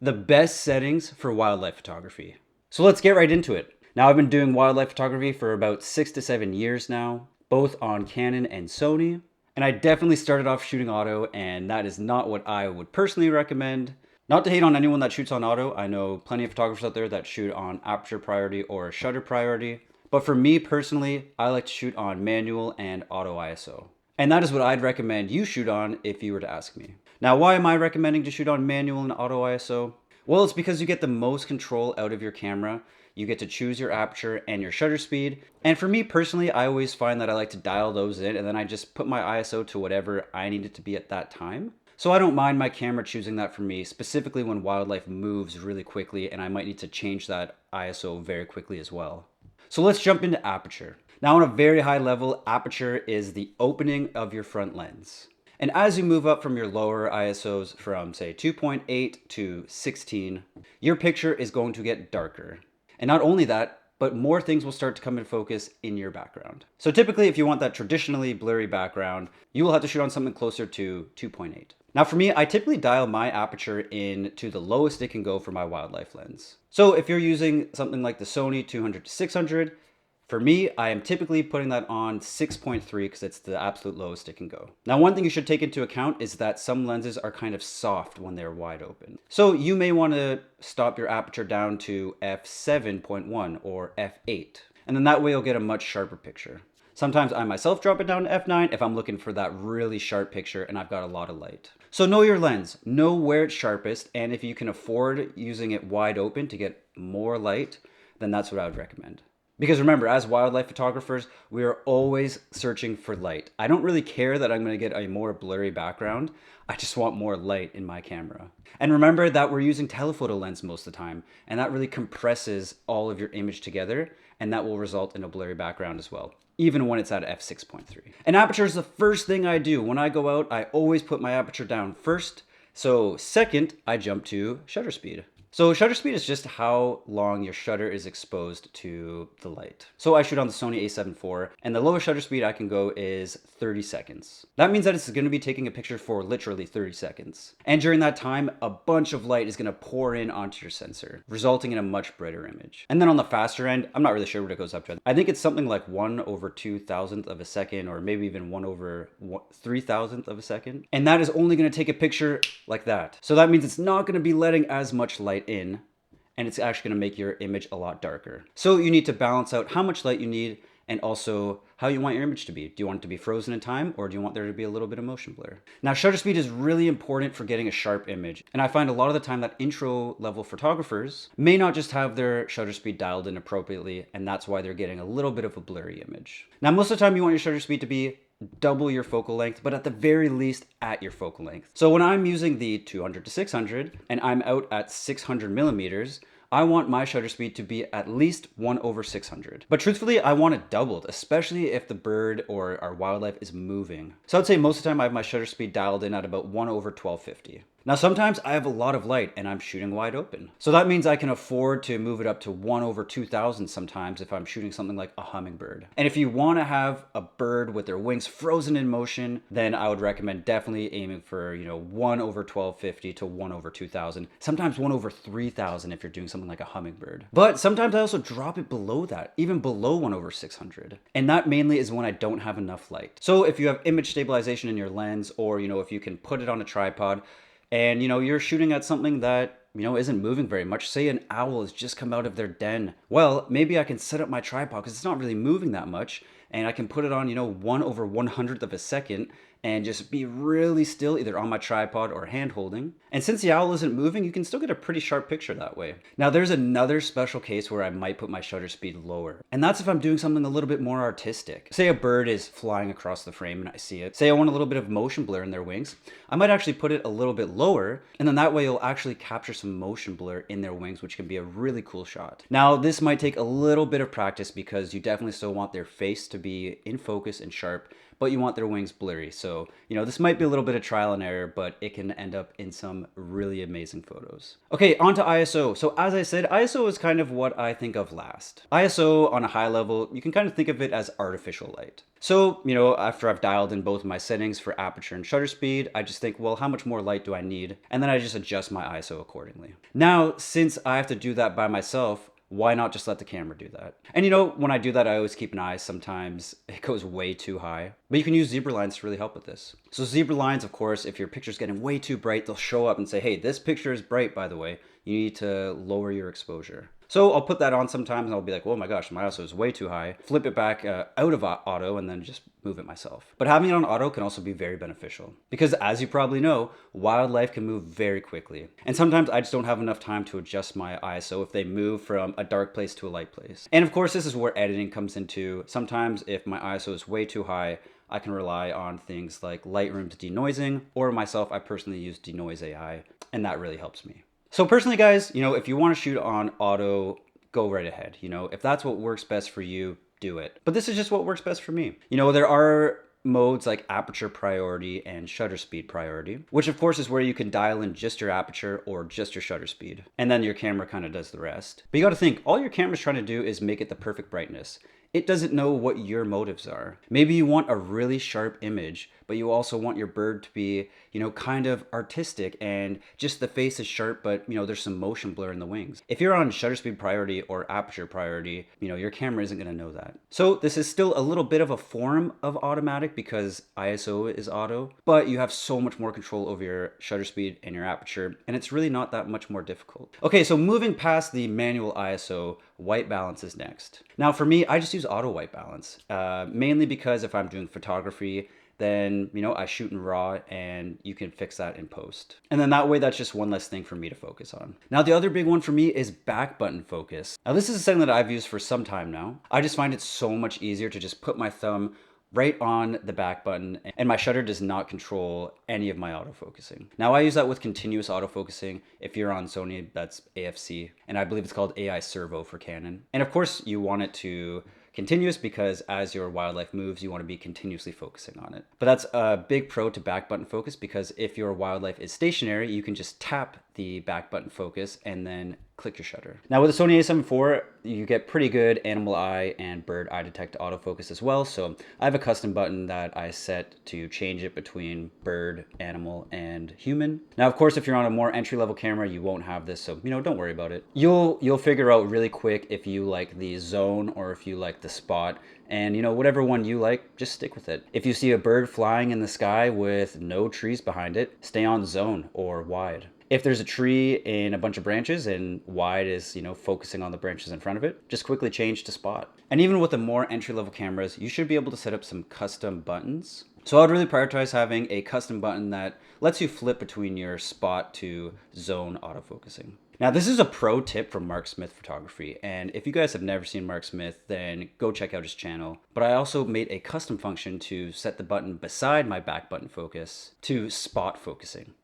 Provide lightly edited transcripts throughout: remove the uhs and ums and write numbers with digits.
The best settings for wildlife photography. So let's get right into it. Now, I've been doing wildlife photography for about 6 to 7 years now, both on Canon and Sony. And I definitely started off shooting auto, and that is not what I would personally recommend. Not to hate on anyone that shoots on auto. I know plenty of photographers out there that shoot on aperture priority or shutter priority. But for me personally, I like to shoot on manual and auto ISO. And that is what I'd recommend you shoot on if you were to ask me. Now, why am I recommending to shoot on manual and auto ISO? Well, it's because you get the most control out of your camera. You get to choose your aperture and your shutter speed. And for me personally, I always find that I like to dial those in and then I just put my ISO to whatever I need it to be at that time. So I don't mind my camera choosing that for me, specifically when wildlife moves really quickly and I might need to change that ISO very quickly as well. So let's jump into aperture. Now, on a very high level, aperture is the opening of your front lens. And as you move up from your lower ISOs from say 2.8 to 16, your picture is going to get darker. And not only that, but more things will start to come in focus in your background. So typically, if you want that traditionally blurry background, you will have to shoot on something closer to 2.8. Now for me, I typically dial my aperture in to the lowest it can go for my wildlife lens. So if you're using something like the Sony 200 to 600, for me, I am typically putting that on 6.3 because it's the absolute lowest it can go. Now, one thing you should take into account is that some lenses are kind of soft when they're wide open. So you may want to stop your aperture down to f7.1 or f8. And then that way you'll get a much sharper picture. Sometimes I myself drop it down to f9 if I'm looking for that really sharp picture and I've got a lot of light. So know your lens, know where it's sharpest, and if you can afford using it wide open to get more light, then that's what I would recommend. Because remember, as wildlife photographers, we are always searching for light. I don't really care that I'm going to get a more blurry background. I just want more light in my camera. And remember that we're using telephoto lens most of the time, and that really compresses all of your image together, and that will result in a blurry background as well, even when it's at f6.3. And aperture is the first thing I do. When I go out, I always put my aperture down first. So second, I jump to shutter speed. So shutter speed is just how long your shutter is exposed to the light. So I shoot on the Sony a7 IV, and the lowest shutter speed I can go is 30 seconds. That means that it's going to be taking a picture for literally 30 seconds. And during that time, a bunch of light is going to pour in onto your sensor, resulting in a much brighter image. And then on the faster end, I'm not really sure what it goes up to. I think it's something like 1/2000th of a second, or maybe even 1/3000th of a second. And that is only going to take a picture like that. So that means it's not going to be letting as much light in, and it's actually going to make your image a lot darker. So you need to balance out how much light you need and also how you want your image to be. Do you want it to be frozen in time, or do you want there to be a little bit of motion blur? Now, shutter speed is really important for getting a sharp image, and I find a lot of the time that intro level photographers may not just have their shutter speed dialed in appropriately, and that's why they're getting a little bit of a blurry image. Now, most of the time you want your shutter speed to be double your focal length, but at the very least at your focal length. So when I'm using the 200 to 600 and I'm out at 600 millimeters, I want my shutter speed to be at least 1/600. But truthfully, I want it doubled, especially if the bird or our wildlife is moving. So I'd say most of the time I have my shutter speed dialed in at about 1/1250. Now sometimes I have a lot of light and I'm shooting wide open. So that means I can afford to move it up to 1/2000 sometimes if I'm shooting something like a hummingbird. And if you want to have a bird with their wings frozen in motion, then I would recommend definitely aiming for, 1/1250 to 1/2000. Sometimes 1/3000 if you're doing something like a hummingbird. But sometimes I also drop it below that, even below 1/600. And that mainly is when I don't have enough light. So if you have image stabilization in your lens, or, if you can put it on a tripod, and you're shooting at something that isn't moving very much. Say an owl has just come out of their den. Well, maybe I can set up my tripod because it's not really moving that much, and I can put it on 1/100th of a second and just be really still, either on my tripod or hand holding. And since the owl isn't moving, you can still get a pretty sharp picture that way. Now there's another special case where I might put my shutter speed lower, and that's if I'm doing something a little bit more artistic. Say a bird is flying across the frame and I see it. Say I want a little bit of motion blur in their wings. I might actually put it a little bit lower, and then that way you'll actually capture some motion blur in their wings, which can be a really cool shot. Now this might take a little bit of practice because you definitely still want their face to be in focus and sharp, but you want their wings blurry. So, this might be a little bit of trial and error, but it can end up in some really amazing photos. Okay, on to ISO. So as I said, ISO is kind of what I think of last. ISO on a high level, you can kind of think of it as artificial light. So, after I've dialed in both my settings for aperture and shutter speed, I just think, well, how much more light do I need? And then I just adjust my ISO accordingly. Now, since I have to do that by myself, why not just let the camera do that? And when I do that, I always keep an eye. Sometimes it goes way too high, but you can use zebra lines to really help with this. So zebra lines, of course, if your picture's getting way too bright, they'll show up and say, hey, this picture is bright, by the way. You need to lower your exposure. So I'll put that on sometimes and I'll be like, oh my gosh, my ISO is way too high. Flip it back out of auto and then just move it myself. But having it on auto can also be very beneficial because, as you probably know, wildlife can move very quickly. And sometimes I just don't have enough time to adjust my ISO if they move from a dark place to a light place. And of course, this is where editing comes into. Sometimes if my ISO is way too high, I can rely on things like Lightroom's denoising, or myself, I personally use Denoise AI, and that really helps me. So personally, guys, if you want to shoot on auto, go right ahead. If that's what works best for you, do it. But this is just what works best for me. There are modes like aperture priority and shutter speed priority, which of course is where you can dial in just your aperture or just your shutter speed. And then your camera kind of does the rest. But you got to think, all your camera's trying to do is make it the perfect brightness. It doesn't know what your motives are. Maybe you want a really sharp image, but you also want your bird to be, kind of artistic and just the face is sharp, but there's some motion blur in the wings. If you're on shutter speed priority or aperture priority, your camera isn't gonna know that. So this is still a little bit of a form of automatic because ISO is auto, but you have so much more control over your shutter speed and your aperture, and it's really not that much more difficult. Okay, so moving past the manual ISO, white balance is next. Now for me, I just use auto white balance, mainly because if I'm doing photography, then, I shoot in RAW and you can fix that in post. And then that way, that's just one less thing for me to focus on. Now, the other big one for me is back button focus. Now, this is a setting that I've used for some time now. I just find it so much easier to just put my thumb right on the back button, and my shutter does not control any of my autofocusing. Now I use that with continuous autofocusing. If you're on Sony, that's AFC, and I believe it's called AI Servo for Canon. And of course, you want it to continuous because as your wildlife moves, you want to be continuously focusing on it. But that's a big pro to back button focus because if your wildlife is stationary, you can just tap the back button focus and then click your shutter. Now with the Sony a7 IV, you get pretty good animal eye and bird eye detect autofocus as well. So I have a custom button that I set to change it between bird, animal, and human. Now, of course, if you're on a more entry-level camera, you won't have this, so don't worry about it. You'll figure out really quick if you like the zone or if you like the spot. And whatever one you like, just stick with it. If you see a bird flying in the sky with no trees behind it, stay on zone or wide. If there's a tree in a bunch of branches and wide is, focusing on the branches in front of it, just quickly change to spot. And even with the more entry-level cameras, you should be able to set up some custom buttons. So I'd really prioritize having a custom button that lets you flip between your spot to zone autofocusing. Now, this is a pro tip from Mark Smith Photography, and if you guys have never seen Mark Smith, then go check out his channel. But I also made a custom function to set the button beside my back button focus to spot focusing.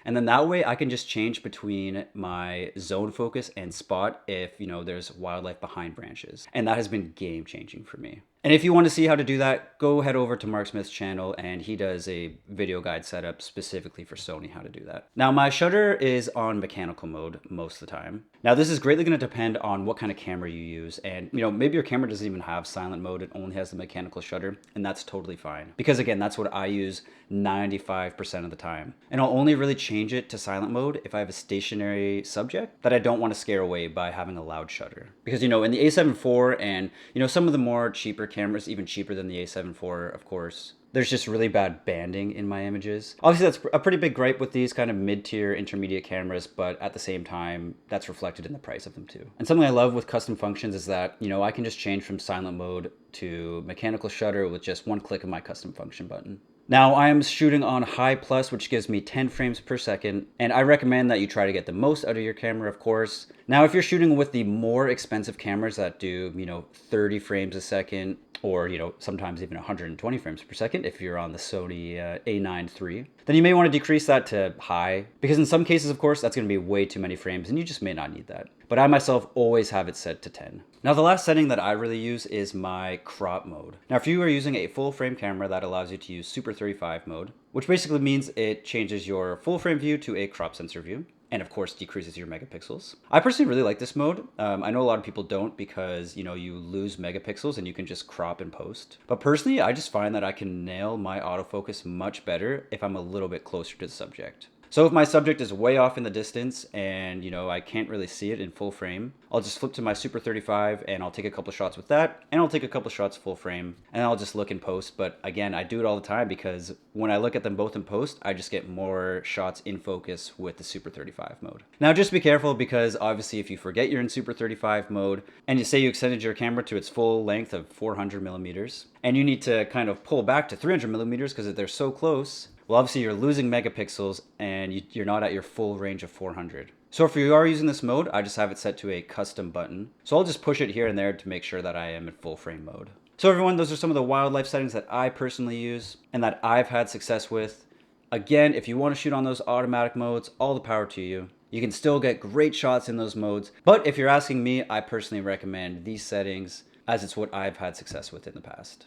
And then that way I can just change between my zone focus and spot if, there's wildlife behind branches. And that has been game changing for me. And if you want to see how to do that, go head over to Mark Smith's channel and he does a video guide setup specifically for Sony how to do that. Now my shutter is on mechanical mode most of the time. Now this is greatly going to depend on what kind of camera you use, and maybe your camera doesn't even have silent mode, it only has the mechanical shutter, and that's totally fine. Because again, that's what I use 95% of the time. And I'll only really change it to silent mode if I have a stationary subject that I don't want to scare away by having a loud shutter. Because in the a7 IV and some of the more cheaper cameras, even cheaper than the a7 IV, of course, there's just really bad banding in my images. Obviously, that's a pretty big gripe with these kind of mid-tier intermediate cameras, but at the same time, that's reflected in the price of them too. And something I love with custom functions is that, I can just change from silent mode to mechanical shutter with just one click of my custom function button. Now I am shooting on high plus, which gives me 10 frames per second, and I recommend that you try to get the most out of your camera, of course. Now if you're shooting with the more expensive cameras that do, 30 frames a second, or sometimes even 120 frames per second if you're on the Sony A9 III, then you may want to decrease that to high, because in some cases, of course, that's going to be way too many frames and you just may not need that. But I myself always have it set to 10. Now the last setting that I really use is my crop mode. Now if you are using a full frame camera, that allows you to use Super 35 mode, which basically means it changes your full frame view to a crop sensor view, and of course decreases your megapixels. I personally really like this mode. I know a lot of people don't, because you lose megapixels and you can just crop and post. But personally, I just find that I can nail my autofocus much better if I'm a little bit closer to the subject. So if my subject is way off in the distance and I can't really see it in full frame, I'll just flip to my Super 35 and I'll take a couple shots with that, and I'll take a couple shots full frame, and I'll just look in post. But again, I do it all the time because when I look at them both in post, I just get more shots in focus with the Super 35 mode. Now just be careful, because obviously if you forget you're in Super 35 mode and you say you extended your camera to its full length of 400 millimeters and you need to kind of pull back to 300 millimeters because they're so close, well, obviously you're losing megapixels and you're not at your full range of 400. So if you are using this mode, I just have it set to a custom button. So I'll just push it here and there to make sure that I am in full frame mode. So everyone, those are some of the wildlife settings that I personally use and that I've had success with. Again, if you want to shoot on those automatic modes, all the power to you. You can still get great shots in those modes. But if you're asking me, I personally recommend these settings, as it's what I've had success with in the past.